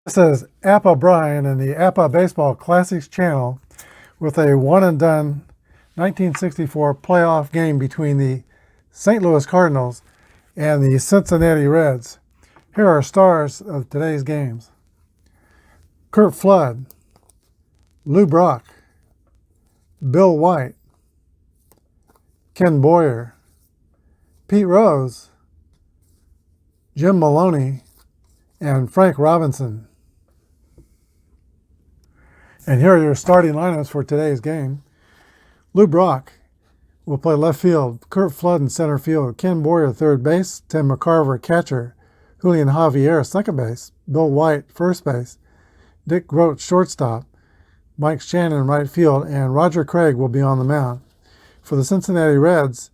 This is Apba Bryan in the Apba Baseball Classics channel with a one-and-done 1964 playoff game between the St. Louis Cardinals and the Cincinnati Reds. Here are stars of today's games: Curt Flood, Lou Brock, Bill White, Ken Boyer, Pete Rose, Jim Maloney, and Frank Robinson. And here are your starting lineups for today's game. Lou Brock will play left field, Curt Flood in center field, Ken Boyer third base, Tim McCarver catcher, Julian Javier second base, Bill White first base, Dick Groat shortstop, Mike Shannon right field, and Roger Craig will be on the mound. For the Cincinnati Reds,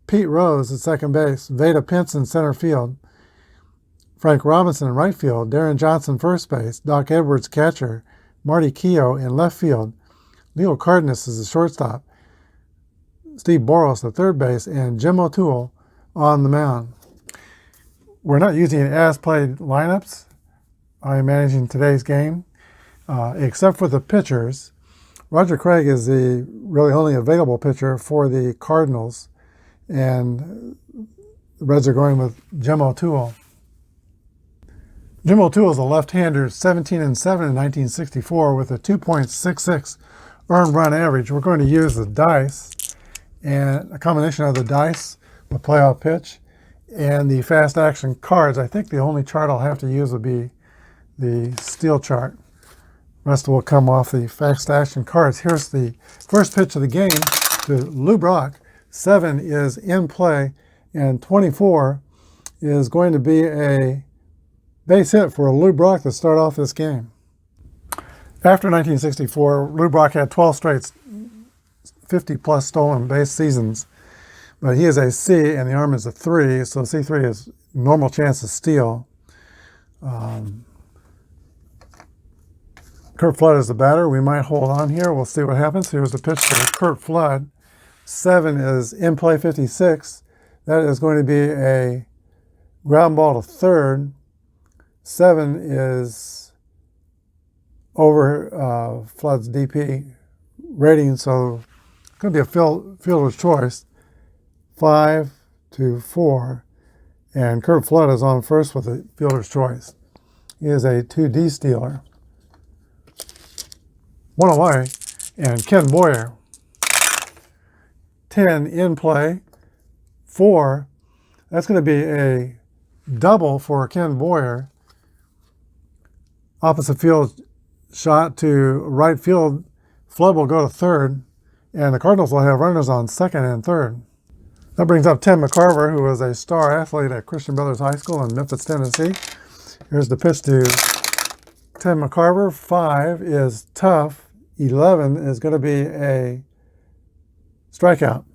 Pete Rose at second base, Vada Pinson center field, Frank Robinson in right field, Darren Johnson first base, Doc Edwards catcher, Marty Keough in left field, Leo Cardenas is the shortstop, Steve Boros at third base, and Jim O'Toole on the mound. We're not using as-played lineups. I'm managing today's game, except for the pitchers. Roger Craig is the really only available pitcher for the Cardinals, and the Reds are going with Jim O'Toole. Jim O'Toole is a left-hander, 17-7 in 1964 with a 2.66 earned run average. We're going to use the dice, and a combination of the dice, the playoff pitch, and the fast action cards. I think the only chart I'll have to use will be the steel chart. The rest will come off the fast action cards. Here's the first pitch of the game to Lou Brock. 7 is in play, and 24 is going to be a base hit for Lou Brock to start off this game. After 1964, Lou Brock had 12 straight 50-plus stolen base seasons, but he is a C and the arm is a 3, so C3 is normal chance to steal. Curt Flood is the batter. We might hold on here. We'll see what happens. Here's the pitch for Curt Flood. 7 is in play, 56. That is going to be a ground ball to third. 7 is over Flood's DP rating, so it's going to be a fielder's choice. 5 to 4, and Curt Flood is on first with a fielder's choice. He is a 2D stealer. 1 away, and Ken Boyer. 10 in play, 4. That's going to be a double for Ken Boyer. Opposite field shot to right field. Flood will go to third, and the Cardinals will have runners on second and third. That brings up Tim McCarver, who was a star athlete at Christian Brothers High School in Memphis, Tennessee. Here's the pitch to Tim McCarver. 5 is tough. 11 is going to be a strikeout.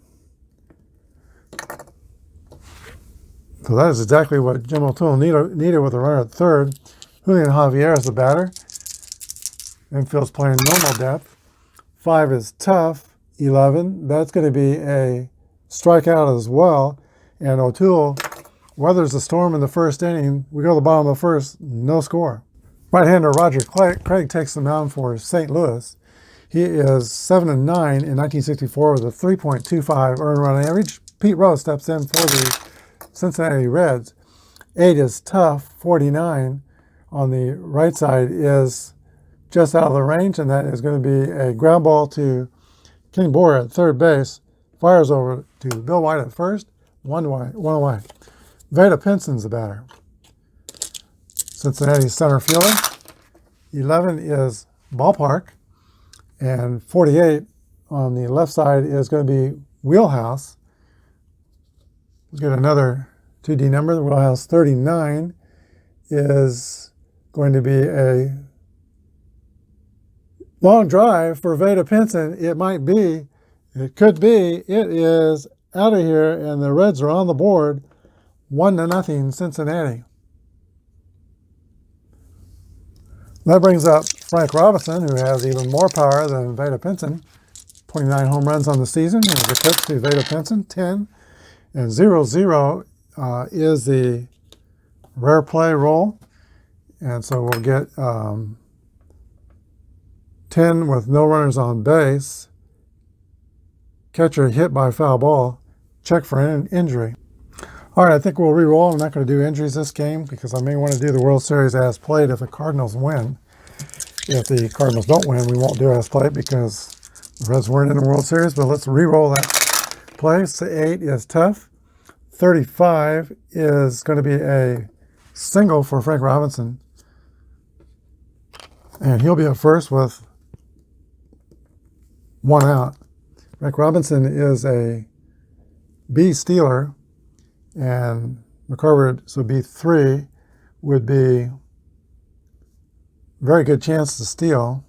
So that is exactly what Jim O'Toole needed with a runner at third. Julian Javier is the batter. Infield's playing normal depth. 5 is tough. 11, that's going to be a strikeout as well. And O'Toole weathers the storm in the first inning. We go to the bottom of the first, no score. Right-hander Roger Craig takes the mound for St. Louis. He is 7-9 in 1964 with a 3.25 earned run average. Pete Rose steps in for the Cincinnati Reds. 8 is tough. 49 on the right side is just out of the range, and that is going to be a ground ball to Ken Boyer at third base. Fires over to Bill White at first. 1 away. Vada Pinson's the batter. Cincinnati's center fielder. 11 is ballpark, and 48 on the left side is going to be wheelhouse. We'll get another 2D number. The wheelhouse 39 is going to be a long drive for Vada Pinson. It might be, it could be, it is out of here, and the Reds are on the board, 1-0 Cincinnati. That brings up Frank Robinson, who has even more power than Vada Pinson. 29 home runs on the season. Here's the pitch to Vada Pinson, 10. And 0-0 is the rare play roll. And so we'll get 10 with no runners on base. Catcher hit by foul ball. Check for an injury. All right, I think we'll re-roll. I'm not going to do injuries this game because I may want to do the World Series as played if the Cardinals win. If the Cardinals don't win, we won't do as played because the Reds weren't in the World Series. But let's re-roll that play. 8 is tough. 35 is going to be a single for Frank Robinson. And he'll be at first with 1 out. Frank Robinson is a B stealer, and McCarver, so B3 would be very good chance to steal.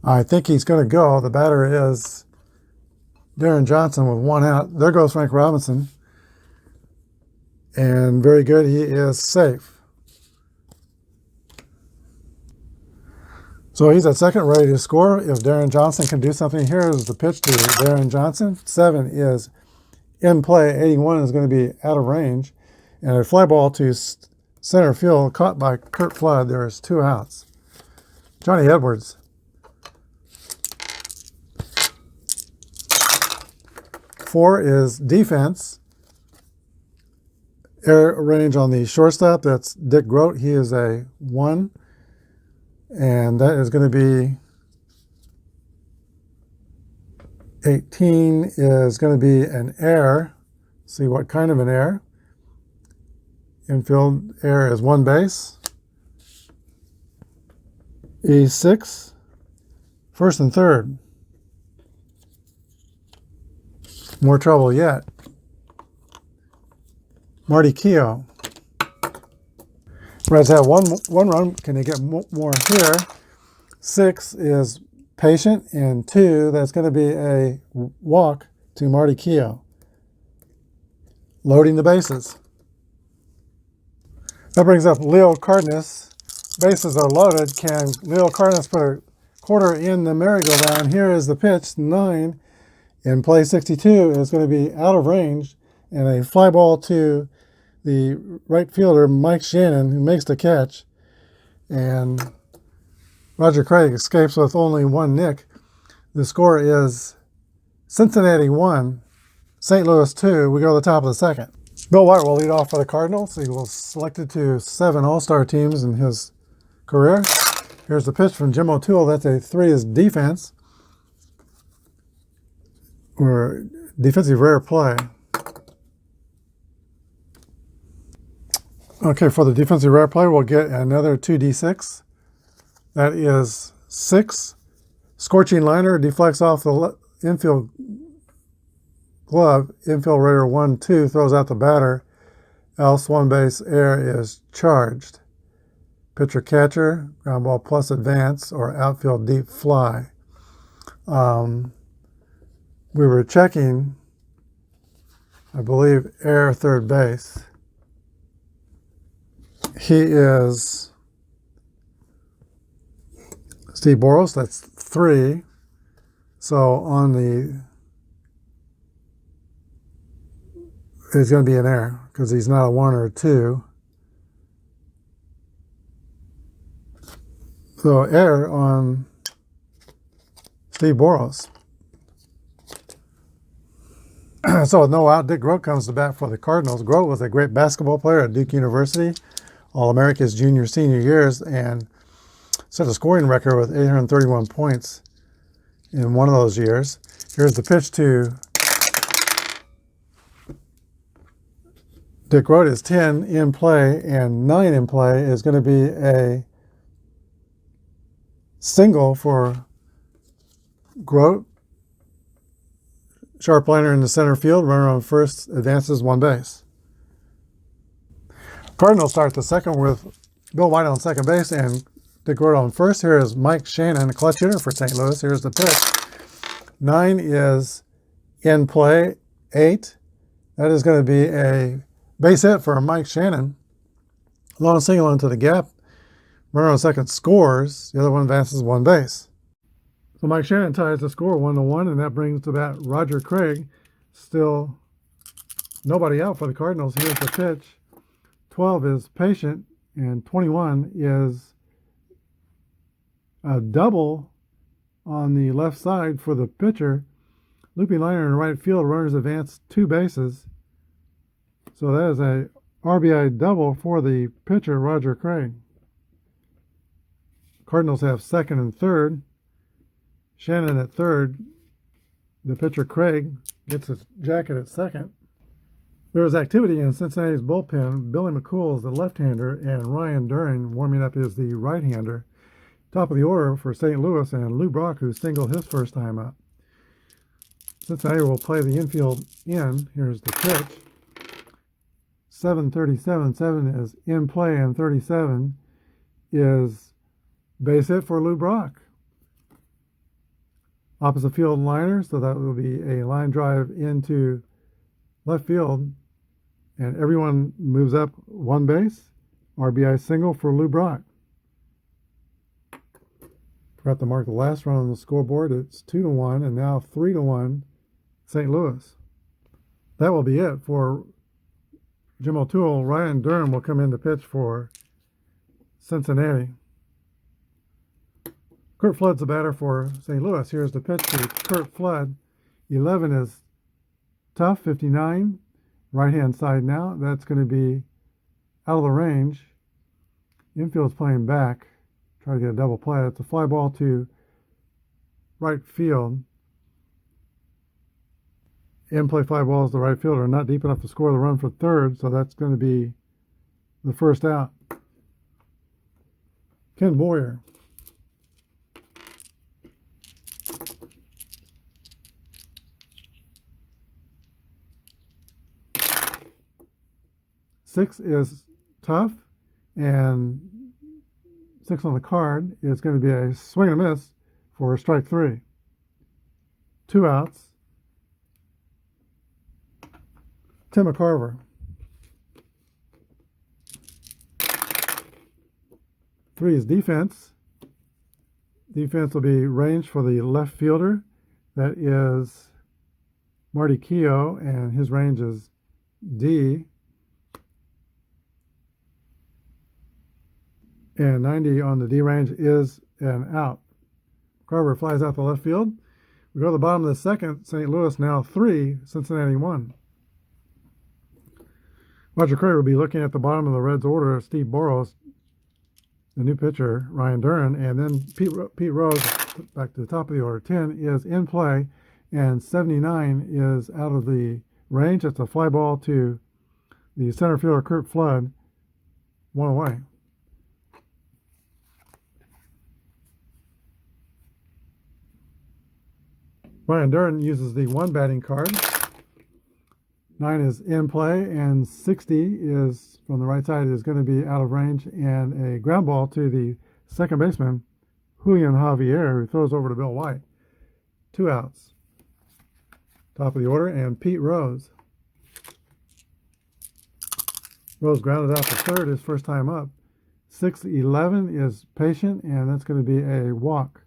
I think he's going to go. The batter is Darren Johnson with 1 out. There goes Frank Robinson. And very good. He is safe. So he's at second, ready to score. If Darren Johnson can do something, here is the pitch to Darren Johnson. 7 is in play. 81 is going to be out of range. And a fly ball to center field caught by Curt Flood. There's 2 outs. Johnny Edwards. 4 is defense. Air range on the shortstop. That's Dick Groat. He is a 1. And that is going to be 18 is going to be an error. See what kind of an error. Infield error is 1 base. E6, first and third. More trouble yet. Marty Keough. Reds have one run. Can they get more here? 6 is patient, and 2, that's going to be a walk to Marty Keough. Loading the bases. That brings up Leo Cardenas. Bases are loaded. Can Leo Cardenas put a quarter in the merry-go-round? Here is the pitch. 9 in play. 62 is going to be out of range, and a fly ball to the right fielder, Mike Shannon, who makes the catch. And Roger Craig escapes with only 1 nick. The score is Cincinnati 1, St. Louis 2. We go to the top of the second. Bill White will lead off for the Cardinals. He was selected to 7 All-Star teams in his career. Here's the pitch from Jim O'Toole. That's a 3 is defense, or defensive rare play. Okay, for the defensive rare play, we'll get another 2d6. That is 6. Scorching liner deflects off the infield glove. Infield raider 1-2 throws out the batter. Else 1 base air is charged. Pitcher catcher, ground ball plus advance, or outfield deep fly. We were checking, I believe, air third base. He is Steve Boros. That's 3. So on the, it's going to be an error because he's not a 1 or a 2. So error on Steve Boros. So with no out, Dick Groat comes to bat for the Cardinals. Groat was a great basketball player at Duke University, All-America's junior, senior years, and set a scoring record with 831 points in one of those years. Here's the pitch to Dick Groat. Is 10 in play, and 9 in play is going to be a single for Groat. Sharp liner in the center field. Runner on first advances 1 base. Cardinals start the second with Bill White on second base and Dick Groat on first. Here is Mike Shannon, a clutch hitter for St. Louis. Here's the pitch. 9 is in play. 8. That is going to be a base hit for Mike Shannon. Long single into the gap. Runner on second scores. The other one advances 1 base. So Mike Shannon ties the score 1-1, and that brings to bat Roger Craig. Still nobody out for the Cardinals. Here's the pitch. 12 is patient, and 21 is a double on the left side for the pitcher. Looping liner in right field, runners advance 2 bases. So that is a RBI double for the pitcher, Roger Craig. Cardinals have second and third. Shannon at third. The pitcher, Craig, gets his jacket at second. There was activity in Cincinnati's bullpen. Billy McCool is the left-hander, and Ryan Duren warming up is the right-hander. Top of the order for St. Louis, and Lou Brock, who singled his first time up. Cincinnati will play the infield in. Here's the pitch. 7:37. 7 is in play, and 37 is base hit for Lou Brock. Opposite field liner, so that will be a line drive into left field, and everyone moves up 1 base. RBI single for Lou Brock. Forgot to mark the last run on the scoreboard. It's 2-1, and now 3-1 St. Louis. That will be it for Jim O'Toole. Ryan Duren will come in to pitch for Cincinnati. Curt Flood's the batter for St. Louis. Here's the pitch to Curt Flood. 11 is tough, 59. Right-hand side now. That's going to be out of the range. Infield's playing back. Try to get a double play. It's a fly ball to right field. In play fly balls to right fielder. Not deep enough to score the run for third, so that's going to be the first out. Ken Boyer. Six is tough, and 6 on the card is going to be a swing and a miss for strike 3. 2 outs. Tim McCarver. 3 is defense. Defense will be range for the left fielder. That is Marty Keogh, and his range is D. And 90 on the D range is an out. Carver flies out the left field. We go to the bottom of the second. St. Louis now 3, Cincinnati 1. Roger Craig will be looking at the bottom of the Reds order. Steve Boros, the new pitcher, Ryan Duren, and then Pete Rose back to the top of the order. 10 is in play, and 79 is out of the range. It's a fly ball to the center fielder, Curt Flood. 1 away. Ryan Duren uses the 1 batting card. 9 is in play, and 60 is from the right side is going to be out of range, and a ground ball to the second baseman, Julian Javier, who throws over to Bill White. 2 outs. Top of the order, and Pete Rose. Rose grounded out to third his first time up. 6-11 is patient, and that's going to be a walk.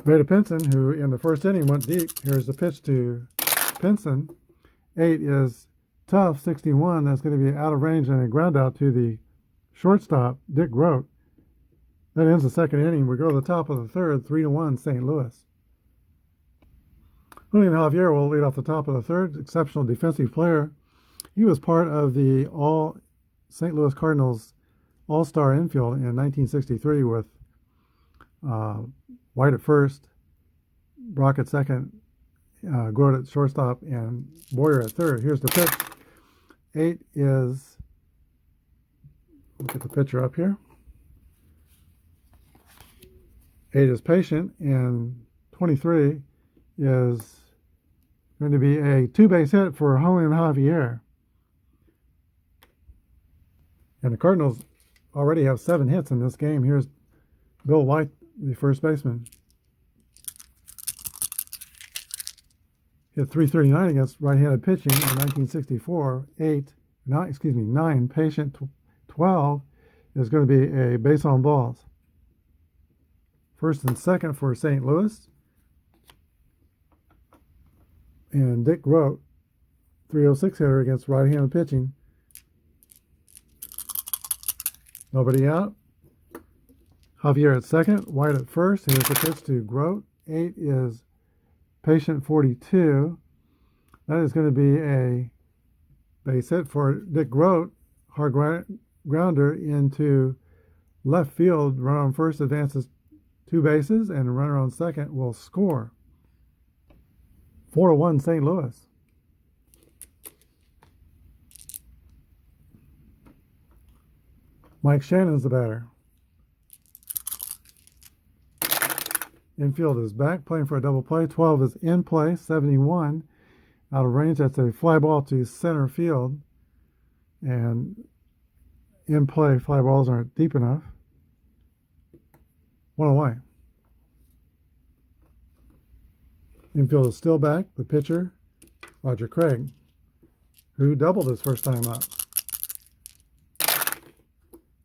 Vada Pinson, who in the first inning went deep. Here's the pitch to Pinson. 8 is tough, 61. That's going to be out of range, and a ground out to the shortstop, Dick Grote. That ends the second inning. We go to the top of the third, 3-1 St. Louis. Julian Javier will lead off the top of the third. Exceptional defensive player. He was part of the all St. Louis Cardinals All-Star infield in 1963 with White at first, Brock at second, Grote at shortstop, and Boyer at third. Here's the pitch. 8 is, look at the pitcher up here. 8 is patient, and 23 is going to be a 2-base hit for Julian Javier. And the Cardinals already have 7 hits in this game. Here's Bill White, the first baseman. Hit .339 against right-handed pitching in 1964. 9 patient. 12 is going to be a base on balls. First and second for St. Louis. And Dick Grote, 306 hitter against right-handed pitching. Nobody out. Javier at second, White at first. Here's the pitch to Grote. 8 is Patient 42. That is going to be a base hit for Dick Grote. Hard grounder into left field. Runner on first advances 2 bases, and the runner on second will score. 4-1 St. Louis. Mike Shannon's the batter. Infield is back, playing for a double play. 12 is in play. 71 out of range. That's a fly ball to center field. And in play, fly balls aren't deep enough. 1 away. Infield is still back. The pitcher, Roger Craig, who doubled his first time up.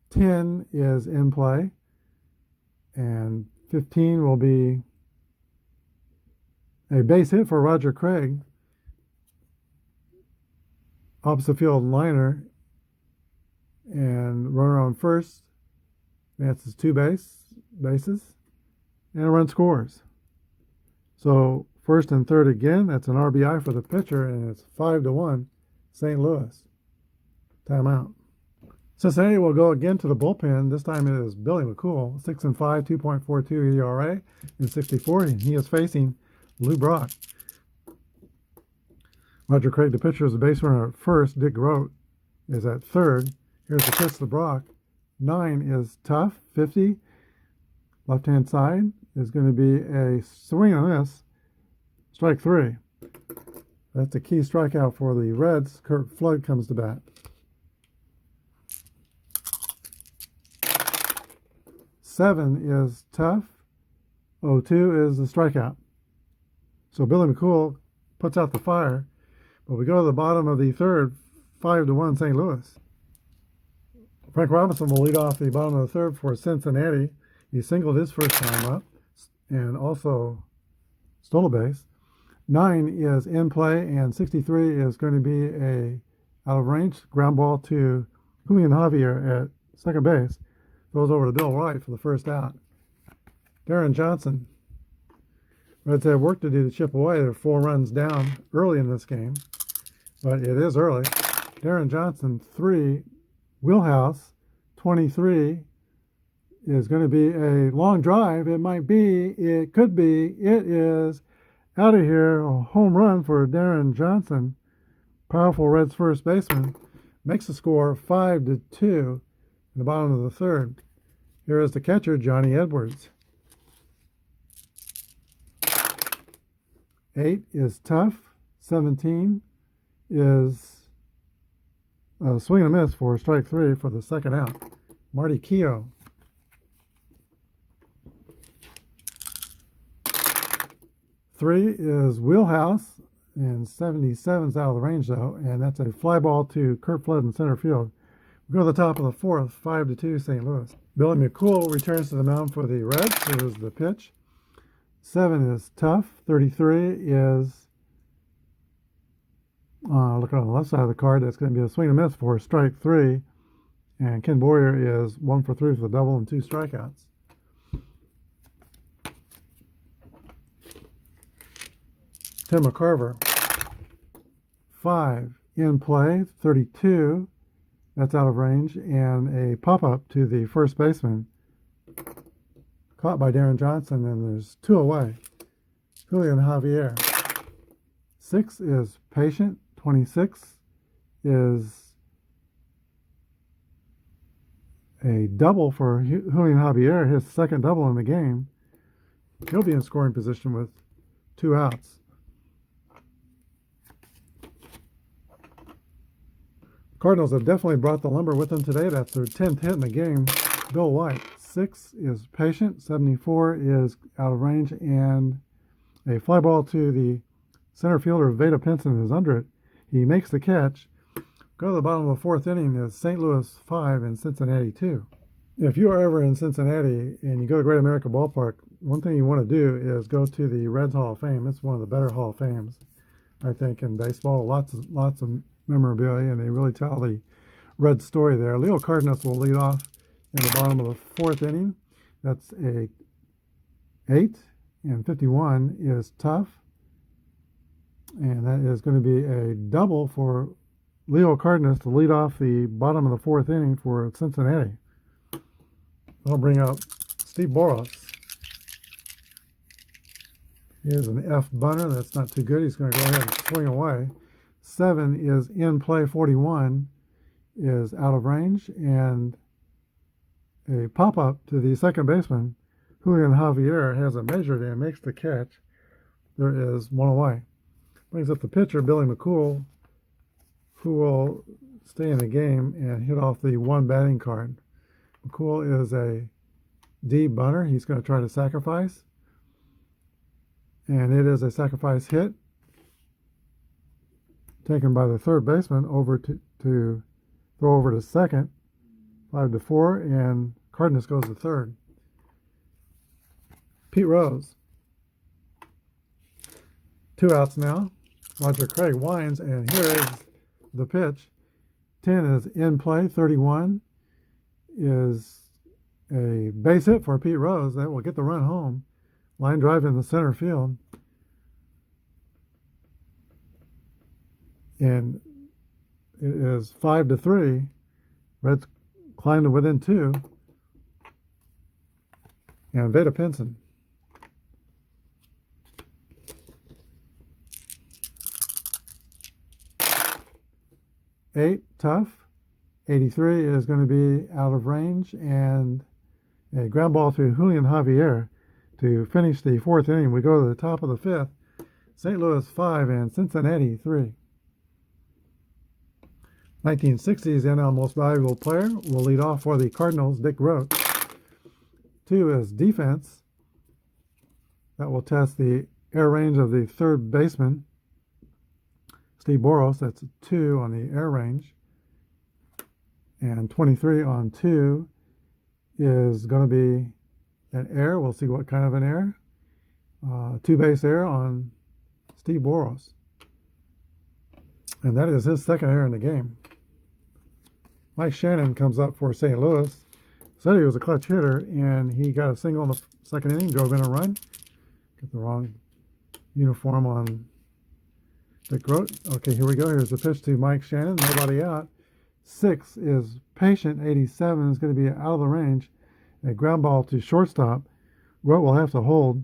10 is in play. And 15 will be a base hit for Roger Craig. Opposite field liner. And runner on first advances 2 bases. And a run scores. So first and third again. That's an RBI for the pitcher. And it's 5-1 St. Louis. Timeout. Cincinnati will go again to the bullpen. This time it is Billy McCool, 6-5, 2.42 ERA in 64. And he is facing Lou Brock. Roger Craig, the pitcher, is the base runner at first. Dick Grote is at third. Here's the pitch to Brock. 9 is tough. 50. Left-hand side is going to be a swing and a miss. Strike 3. That's a key strikeout for the Reds. Kurt Flood comes to bat. 7 is tough. 0-2 is the strikeout. So Billy McCool puts out the fire. But we go to the bottom of the third, 5-1 St. Louis. Frank Robinson will lead off the bottom of the third for Cincinnati. He singled his first time up and also stole a base. 9 is in play, and 63 is going to be a out of range ground ball to Julian Javier at second base. Goes over to Bill Wright for the first out. Darren Johnson. Reds have work to do to chip away. They're 4 runs down early in this game, but it is early. Darren Johnson, 3. Wheelhouse, 23, is going to be a long drive. It might be, it could be, it is out of here. A home run for Darren Johnson. Powerful Reds first baseman. Makes the score 5-2 in the bottom of the third. Here is the catcher, Johnny Edwards. 8 is tough. 17 is a swing and a miss for strike 3 for the second out. Marty Keough. 3 is Wheelhouse, and 77's out of the range though, and that's a fly ball to Kurt Flood in center field. We go to the top of the fourth, 5-2 St. Louis. Billy McCool returns to the mound for the Reds. Here's the pitch. 7 is tough. 33 is, looking on the left side of the card, that's going to be a swing and a miss for strike 3. And Ken Boyer is 1 for 3 for the double and 2 strikeouts. Tim McCarver. 5 in play. 32. That's out of range, and a pop-up to the first baseman. Caught by Darren Johnson, and there's 2 away. Julian Javier. 6 is Patient. 26 is a double for Julian Javier, his second double in the game. He'll be in scoring position with 2 outs. Cardinals have definitely brought the lumber with them today. That's their 10th hit in the game. Bill White. 6 is Patient. 74 is out of range, and a fly ball to the center fielder, Vada Pinson, is under it. He makes the catch. Go to the bottom of the fourth inning is St. Louis 5 and Cincinnati 2. If you are ever in Cincinnati and you go to Great America Ballpark, one thing you want to do is go to the Reds Hall of Fame. It's one of the better Hall of Fames, I think, in baseball. Lots of memorabilia, and they really tell the Reds story there. Leo Cardenas will lead off in the bottom of the fourth inning. That's a 8, and 51 is tough. And that is going to be a double for Leo Cardenas to lead off the bottom of the fourth inning for Cincinnati. I'll bring up Steve Boros. Here's an F bunter. That's not too good. He's going to go ahead and swing away. 7 is in play. 41 is out of range. And a pop-up to the second baseman, Julian Javier, has it measured and makes the catch. There is one away. Brings up the pitcher, Billy McCool, who will stay in the game and hit off the one batting card. McCool is a D bunter. He's going to try to sacrifice. And it is a sacrifice hit. Taken by the third baseman over to throw over to second. 5-4, and Cardenas goes to third. Pete Rose. 2 outs now. Roger Craig winds, and here is the pitch. 10 is in play. 31 is a base hit for Pete Rose. That will get the run home. Line drive in the center field. And it is 5-3. Reds climb to within 2. And Veda Pinson. Eight, tough. 83 is going to be out of range, and a ground ball to Julian Javier to finish the fourth inning. We go to the top of the fifth. St. Louis 5 and Cincinnati 3. 1960s NL Most Valuable Player will lead off for the Cardinals, Dick Groat. 2 is defense. That will test the air range of the third baseman, Steve Boros. That's a 2 on the air range. And 23 on 2 is going to be an air. We'll see what kind of an air. 2-base air on Steve Boros. And that is his second air in the game. Mike Shannon comes up for St. Louis. Said he was a clutch hitter, and he got a single in the second inning, drove in a run. Got the wrong uniform on Dick Groat. Okay, here we go. Here's the pitch to Mike Shannon. Nobody out. 6 is patient. 87 is going to be out of the range. A ground ball to shortstop. Groat will have to hold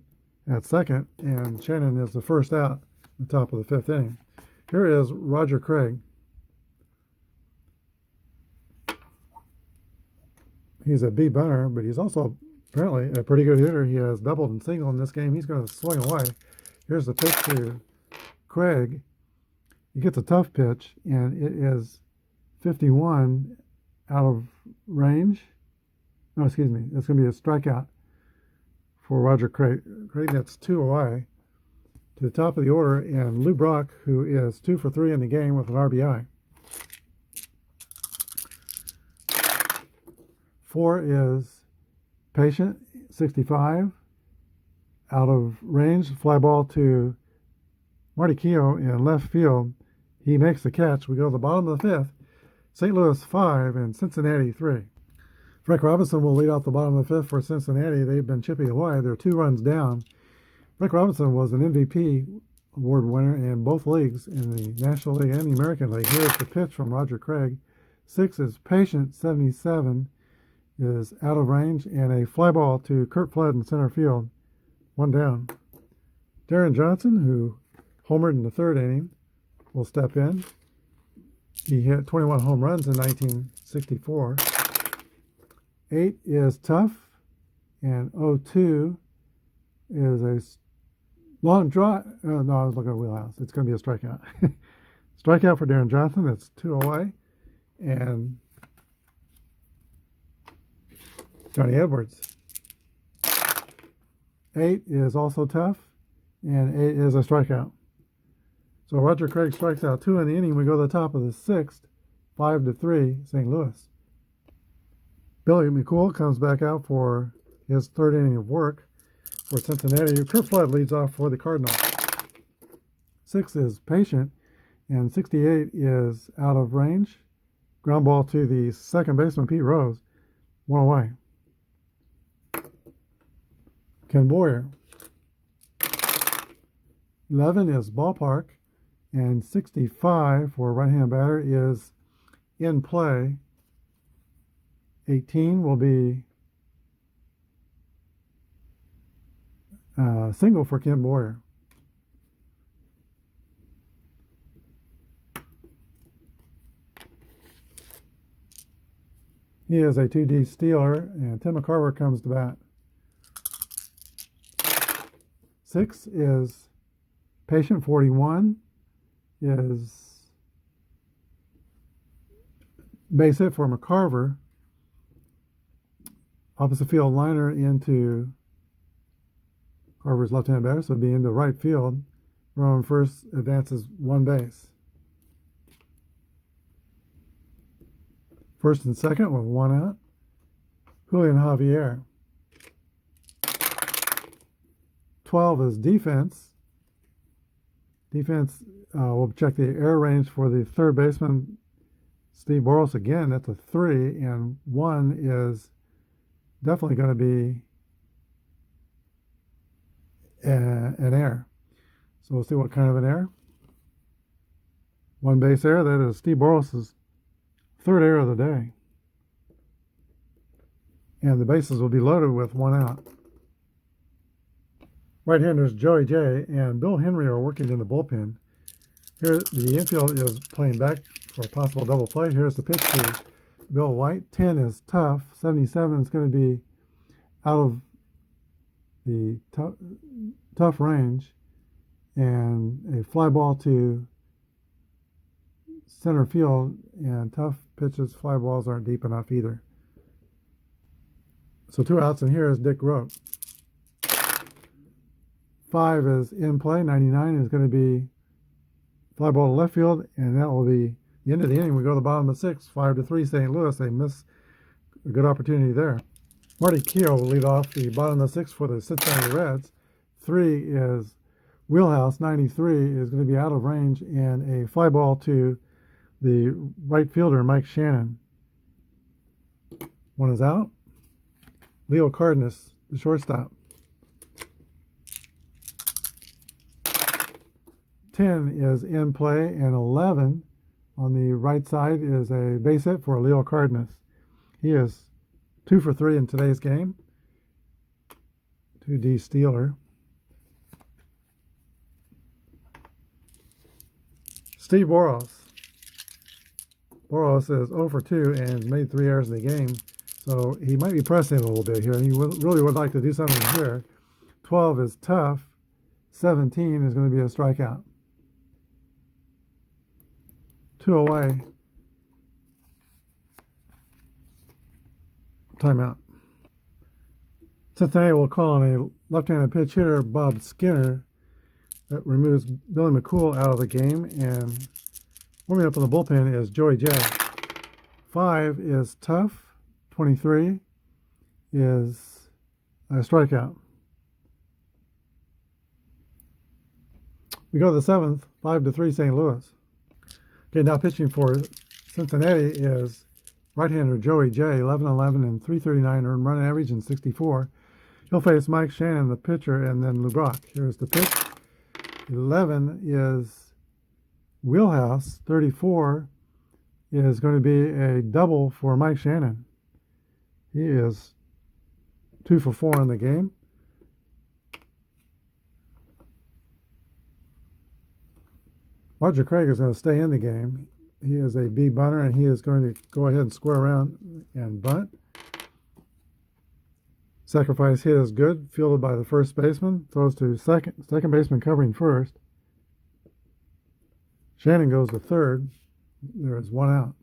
at second, and Shannon is the first out at the top of the fifth inning. Here is Roger Craig. He's a B bunter, but he's also apparently a pretty good hitter. He has doubled and singled in this game. He's going to swing away. Here's the pitch to Craig. He gets a tough pitch, and it is 51 out of range. No, excuse me. It's going to be a strikeout for Roger Craig. Craig gets 2 away to the top of the order, and Lou Brock, who is 2 for 3 in the game with an RBI. 4 is patient, 65, out of range, fly ball to Marty Keough in left field. He makes the catch. We go to the bottom of the fifth. St. Louis 5 and Cincinnati 3. Frank Robinson will lead off the bottom of the fifth for Cincinnati. They've been chipping away. They're 2 runs down. Frank Robinson was an MVP award winner in both leagues, in the National League and the American League. Here's the pitch from Roger Craig. 6 is patient, 77 is out of range, and a fly ball to Kurt Flood in center field. 1 down. Darren Johnson, who homered in the third inning, will step in. He hit 21 home runs in 1964. 8 is tough, and 0-2 is a long draw. No, I was looking at wheelhouse. It's going to be a strikeout. Strikeout for Darren Johnson. That's 2 away. And Johnny Edwards. 8 is also tough, and 8 is a strikeout. So Roger Craig strikes out 2 in the inning. We go to the top of the sixth, 5-3, St. Louis. Billy McCool comes back out for his third inning of work for Cincinnati. Kurt Flood leads off for the Cardinals. 6 is Patient, and 68 is out of range. Ground ball to the second baseman, Pete Rose. 1 away. Ken Boyer. 11 is Ballpark, and 65 for a right-hand batter is in play. 18 will be single for Ken Boyer. He is a 2D stealer, and Tim McCarver comes to bat. 6 is Patient. 41 is base hit for McCarver. Opposite field liner into Carver's left-hand batter, so it'll be into right field. Rowan first advances 1 base. First and second with 1 out. Julian Javier. 12 is Defense. Defense will check the air range for the third baseman, Steve Boros. Again, that's a 3, and 1 is definitely going to be an error. So we'll see what kind of an error. 1 base error. That is Steve Boros' third error of the day. And the bases will be loaded with 1 out. Right-handers Joey J and Bill Henry are working in the bullpen. Here, the infield is playing back for a possible double play. Here's the pitch to Bill White. 10 is Tough. 77 is going to be out of the tough range. And a fly ball to center field. And Tough pitches, fly balls aren't deep enough either. So 2 outs, and here is Dick Rote. 5 is in play. 99 is going to be fly ball to left field, and that will be the end of the inning. We go to the bottom of 6, 5-3 St. Louis. They miss a good opportunity there. Marty Keough will lead off the bottom of 6 for the Cincinnati Reds. 3 is Wheelhouse. 93 is going to be out of range, and a fly ball to the right fielder, Mike Shannon. 1 is out. Leo Cardenas, the shortstop. 10 is in play, and 11 on the right side is a base hit for Leo Cardenas. He is 2 for 3 in today's game. 2D stealer. Steve Boros. Boros is 0 for 2 and made 3 errors in the game, so he might be pressing a little bit here, and he really would like to do something here. 12 is Tough. 17 is going to be a strikeout. 2 away. Timeout. Cincinnati will call on a left-handed pitch hitter, Bob Skinner. That removes Billy McCool out of the game. And warming up in the bullpen is Joey J. 5 is Tough. 23 is a strikeout. We go to the 7th, 5-3 St. Louis. Okay, now pitching for Cincinnati is right-hander Joey J. 11-11 and 339 earned run average and 64. He'll face Mike Shannon, the pitcher, and then Lou Brock. Here's the pitch. 11 is Wheelhouse. 34 is going to be a double for Mike Shannon. He is 2 for 4 in the game. Roger Craig is going to stay in the game. He is a B bunter, and he is going to go ahead and square around and bunt. Sacrifice hit is good, fielded by the first baseman. Throws to second baseman covering first. Shannon goes to third. There is 1 out.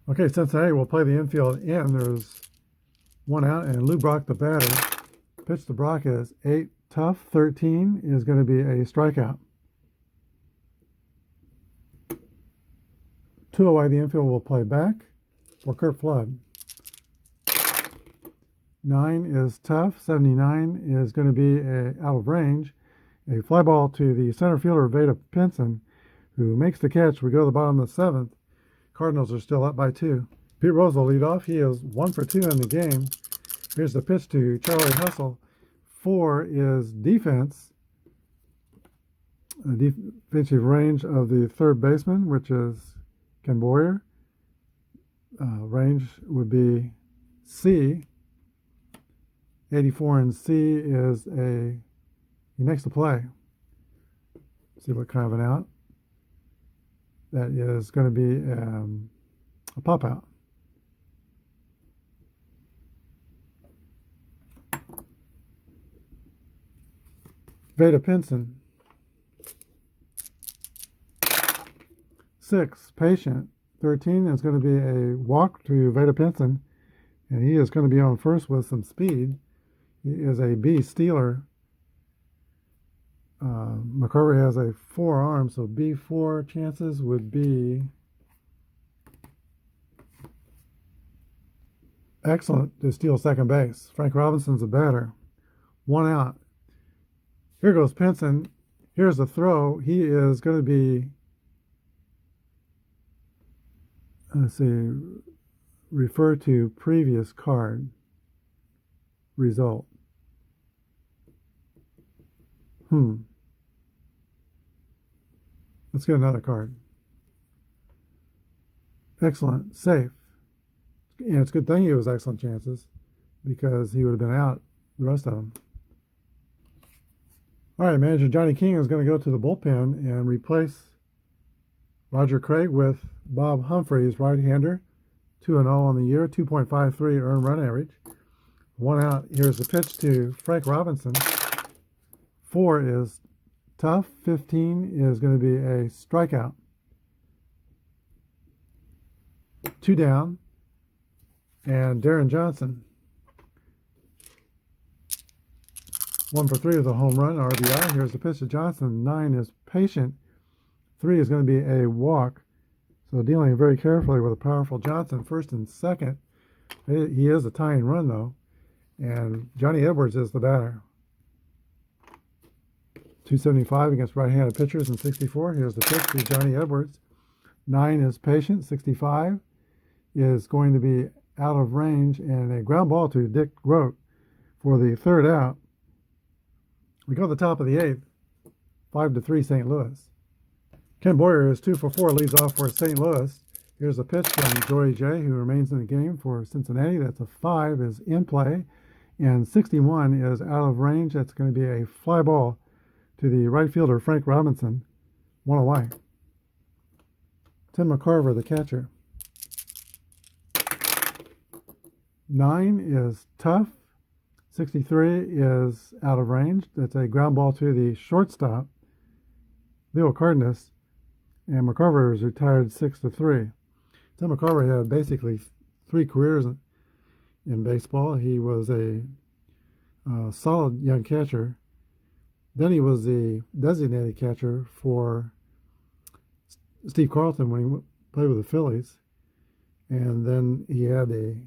Okay, Cincinnati will play the infield in. There's 1 out, and Lou Brock, the batter. Pitch to Brock is 8. Tough. 13 is going to be a strikeout. 2 2 away, the infield will play back for Curt Flood. 9 is tough. 79 is going to be out of range. A fly ball to the center fielder, Veda Pinson, who makes the catch. We go to the bottom of the 7th. Cardinals are still up by 2. Pete Rose will lead off. He is 1 for 2 in the game. Here's the pitch to Charlie Hustle. 4 is defense. The defensive range of the third baseman, which is Ken Boyer. Range would be C. 84 in C is he makes the play. See what kind of an out. That is going to be a pop out. Veda Pinson. 6, patient. 13 is going to be a walk to Veda Pinson, and he is going to be on first with some speed. He is a B stealer. McCarver has a 4 so B4 chances would be excellent to steal second base. Frank Robinson's a batter. 1 out. Here goes Pinson. Here's the throw. He is going to be, let's see, refer to previous card result. Let's get another card. Excellent. Safe. And it's a good thing he was excellent chances because he would have been out the rest of them. All right, manager Johnny King is going to go to the bullpen and replace Roger Craig with Bob Humphreys, right-hander. 2-0 on the year, 2.53 earned run average. 1 out. Here's the pitch to Frank Robinson. 4 is tough. 15 is going to be a strikeout. 2 down. And Darren Johnson. 1 for 3 with a home run, RBI. Here's the pitch to Johnson. 9 is patient. 3 is going to be a walk. So dealing very carefully with a powerful Johnson, first and second. He is a tying run, though. And Johnny Edwards is the batter. 275 against right-handed pitchers in 64. Here's the pitch to Johnny Edwards. 9 is patient. 65 is going to be out of range, and a ground ball to Dick Grote for the 3rd out. We go to the top of the 8th. 5-3 St. Louis. Ken Boyer is 2 for 4, leads off for St. Louis. Here's a pitch from Joey J, who remains in the game for Cincinnati. That's a 5 is in play, and 61 is out of range. That's going to be a fly ball to the right fielder, Frank Robinson. 1 away. Tim McCarver, the catcher. 9 is tough. 63 is out of range. That's a ground ball to the shortstop, Leo Cardenas. And McCarver is retired 6-3. Tim McCarver had basically 3 careers in baseball. He was a solid young catcher. Then he was the designated catcher for Steve Carlton when he played with the Phillies. And then he had a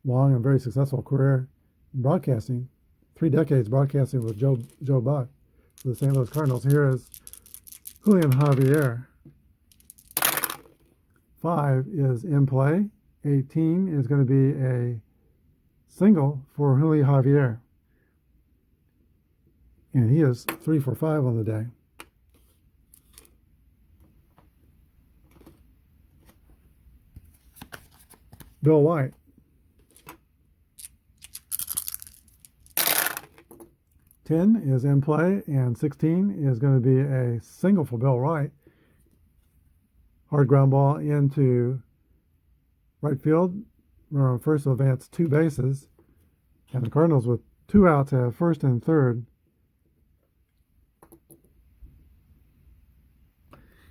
long and very successful career in broadcasting. 3 decades broadcasting with Joe Buck for the St. Louis Cardinals. Here is Julian Javier. 5 is in play. 18 is going to be a single for Julian Javier. And he is 3 for 5 on the day. Bill White. 10 is in play, and 16 is going to be a single for Bill White. Hard ground ball into right field. Runner on first will advance 2 bases. And the Cardinals, with 2 outs, have first and third.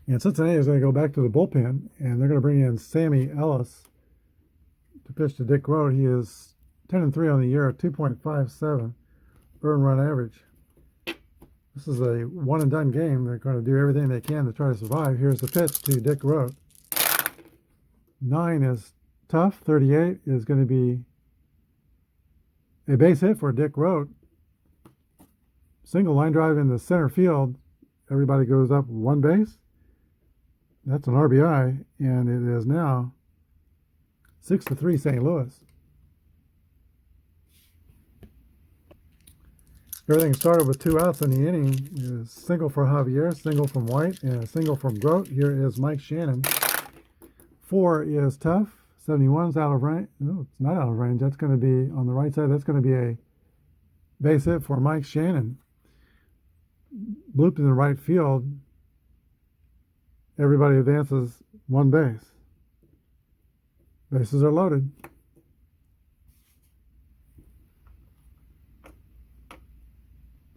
And Cincinnati is going to go back to the bullpen, and they're going to bring in Sammy Ellis to pitch to Dick Grote. He is 10-3 on the year, 2.57 earned run average. This is a one-and-done game. They're going to do everything they can to try to survive. Here's the pitch to Dick Grote. 9 is tough. 38 is going to be a base hit for Dick Rote. Single line drive in the center field. Everybody goes up one base. That's an RBI, and it is now 6-3 St. Louis. Everything started with 2 outs in the inning. A single for Javier, single from White, and a single from Grote. Here is Mike Shannon. 4 is tough. 71 is out of range. No, it's not out of range. That's going to be on the right side. That's going to be a base hit for Mike Shannon. Blooped in the right field. Everybody advances one base. Bases are loaded.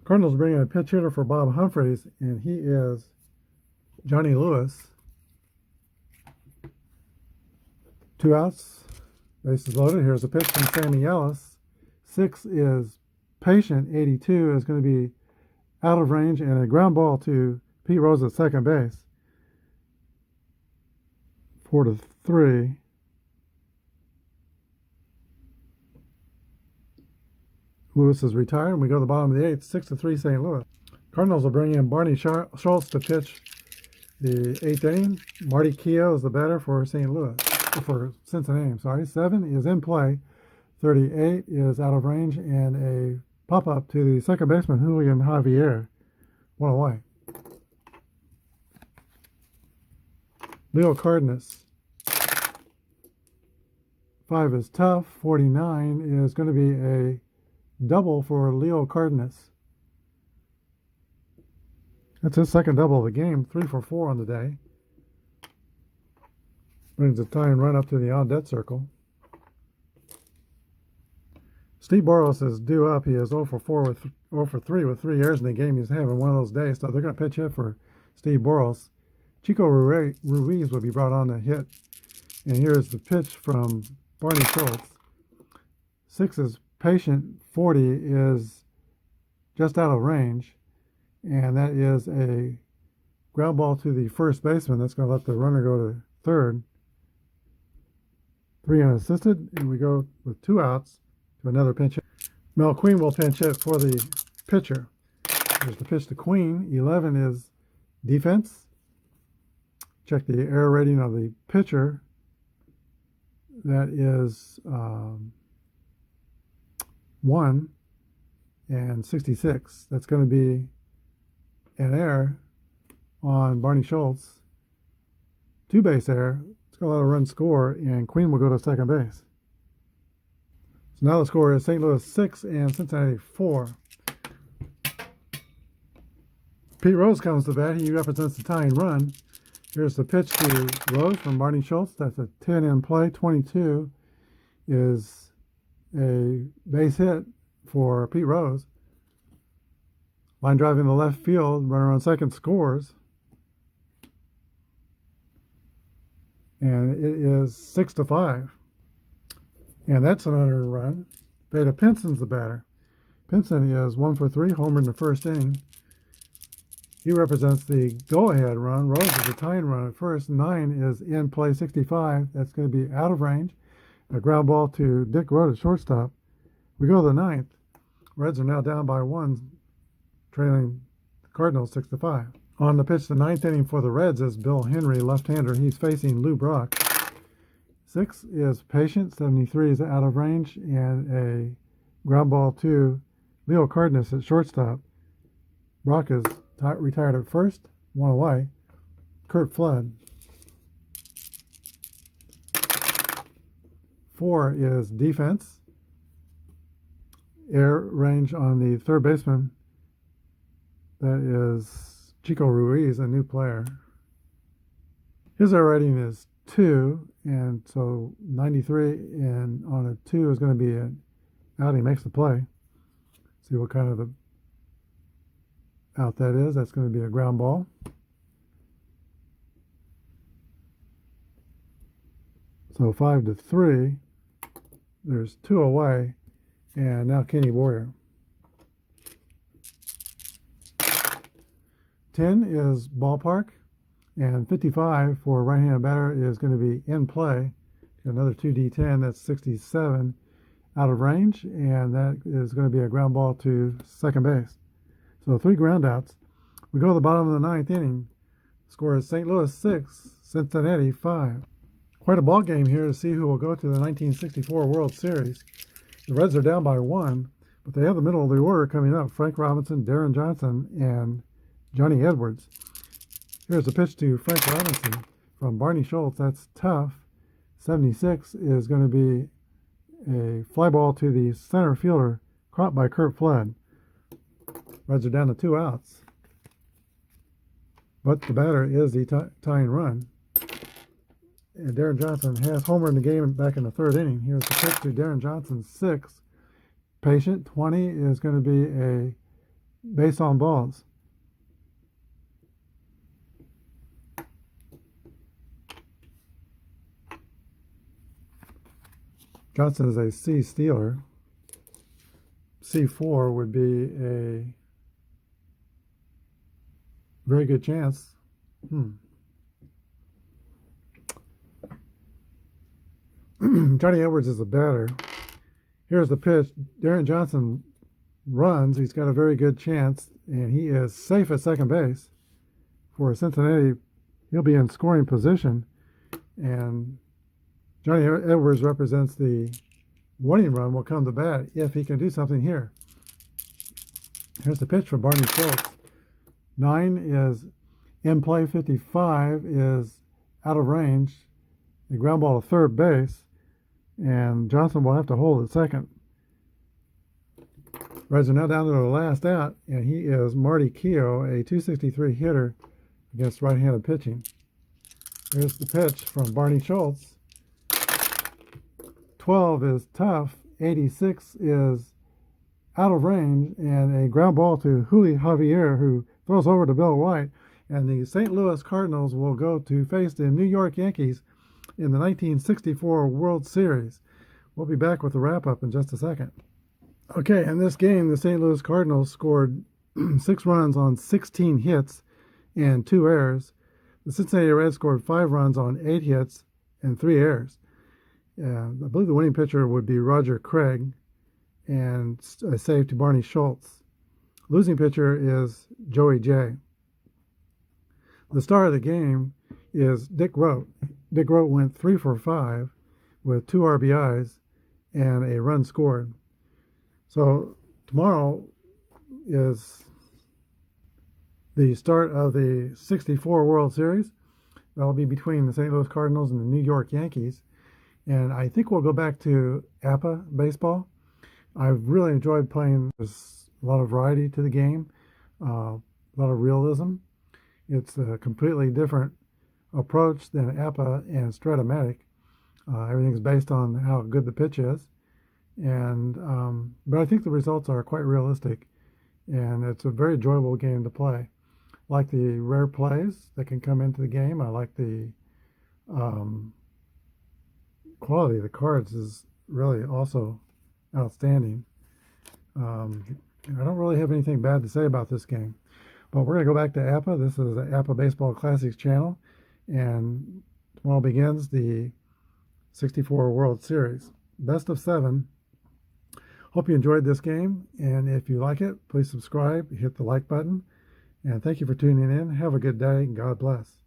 Cardinals bring in a pinch hitter for Bob Humphreys, and he is Johnny Lewis. 2 outs. Bases loaded. Here's a pitch from Sammy Ellis. 6 is patient. 82 is going to be out of range, and a ground ball to Pete Rose at second base. 4-3. Lewis is retired, and we go to the bottom of the 8th, 6-3 St. Louis. Cardinals will bring in Barney Schultz to pitch the 8th inning. Marty Keough is the batter for Cincinnati. I'm sorry. 7 is in play. 38 is out of range, and a pop-up to the second baseman, Julian Javier. One away. Leo Cardenas. 5 is tough. 49 is going to be a double for Leo Cardenas. That's his second double of the game. 3 for 4 on the day. Brings the tying run up to the on-deck circle. Steve Boros is due up. He is 0 for 3 with 3 errors in the game. He's having one of those days, so they're going to pitch hit for Steve Boros. Chico Ruiz will be brought on to hit. And here's the pitch from Barney Schultz. 6 is patient. 40 is just out of range. And that is a ground ball to the first baseman. That's going to let the runner go to third. 3 unassisted, and we go with 2 outs to another pinch hit. Mel Queen will pinch hit for the pitcher. There's the pitch to Queen. 11 is defense. Check the error rating of the pitcher. That is 1 and 66. That's going to be an error on Barney Schultz. 2-base error. It's going to let a run score, and Queen will go to second base. So now the score is St. Louis 6 and Cincinnati 4. Pete Rose comes to bat. He represents the tying run. Here's the pitch to Rose from Barney Schultz. That's a 10 in play. 22 is a base hit for Pete Rose. Line drive in the left field. Runner on second scores. And it is 6-5. And that's an unearned run. Vada Pinson's the batter. Pinson is 1 for 3, homer in the first inning. He represents the go-ahead run. Rose is the tying run at first. 9 is in play. 65. That's going to be out of range. A ground ball to Dick Rote at shortstop. We go to the 9th. Reds are now down by 1, trailing the Cardinals 6-5. On the pitch, the 9th inning for the Reds is Bill Henry, left-hander. He's facing Lou Brock. 6 is patient. 73 is out of range, and a ground ball to Leo Cardenas at shortstop. Brock is retired at first. 1 away. Kurt Flood. 4 is defense. Air range on the third baseman. That is Chico Ruiz, a new player. His air rating is 2, and so 93, and on a 2 is going to be an out. He makes the play. See what kind of out that is. That's going to be a ground ball. So 5-3. There's 2 away, and now Kenny Boyer. 10 is ballpark, And 55 for a right-handed batter is going to be in play. Another 2D10, that's 67 out of range, and that is going to be a ground ball to second base. So 3 ground outs. We go to the bottom of the 9th inning. Score is St. Louis 6, Cincinnati 5. Quite a ball game here to see who will go to the 1964 World Series. The Reds are down by 1, but they have the middle of the order coming up. Frank Robinson, Darren Johnson, and Johnny Edwards. Here's a pitch to Frank Robinson from Barney Schultz. That's tough. 76 is going to be a fly ball to the center fielder, caught by Curt Flood. Reds are down to 2 outs. But the batter is the tying run. And Darren Johnson has homered in the game back in the 3rd inning. Here's the pitch to Darren Johnson, 6. Patient. 20 is going to be a base on balls. Johnson is a C stealer. C4 would be a very good chance. Johnny Edwards is a batter. Here's the pitch. Darren Johnson runs. He's got a very good chance, and he is safe at second base. For Cincinnati, he'll be in scoring position, and Johnny Edwards represents the winning run will come to bat if he can do something here. Here's the pitch from Barney Schultz. 9 is in play. 55 is out of range. The ground ball to third base, and Johnson will have to hold at second. Reds are now down to the last out, and he is Marty Keogh, a 263 hitter against right-handed pitching. Here's the pitch from Barney Schultz. 12 is tough. 86 is out of range, and a ground ball to Julio Javier, who throws over to Bill White. And the St. Louis Cardinals will go to face the New York Yankees in the 1964 World Series. We'll be back with the wrap-up in just a second. Okay, in this game, the St. Louis Cardinals scored 6 runs on 16 hits and 2 errors. The Cincinnati Reds scored 5 runs on 8 hits and 3 errors. I believe the winning pitcher would be Roger Craig, and a save to Barney Schultz. Losing pitcher is Joey J. The star of the game is Dick Rote. Dick Rote went 3 for 5 with 2 RBIs and a run scored. So tomorrow is the start of the 64 World Series. That'll be between the St. Louis Cardinals and the New York Yankees. And I think we'll go back to Apba baseball. I've really enjoyed playing. There's a lot of variety to the game, a lot of realism. It's a completely different approach than Apba and Stratomatic. Everything's based on how good the pitch is. But I think the results are quite realistic, and it's a very enjoyable game to play. I like the rare plays that can come into the game. I like the quality of the cards is really also outstanding. I don't really have anything bad to say about this game, but we're going to go back to Appa. This is the Appa Baseball Classics channel, and tomorrow begins the 64 World Series. Best of 7. Hope you enjoyed this game, and if you like it, please subscribe, hit the like button, and thank you for tuning in. Have a good day, and God bless.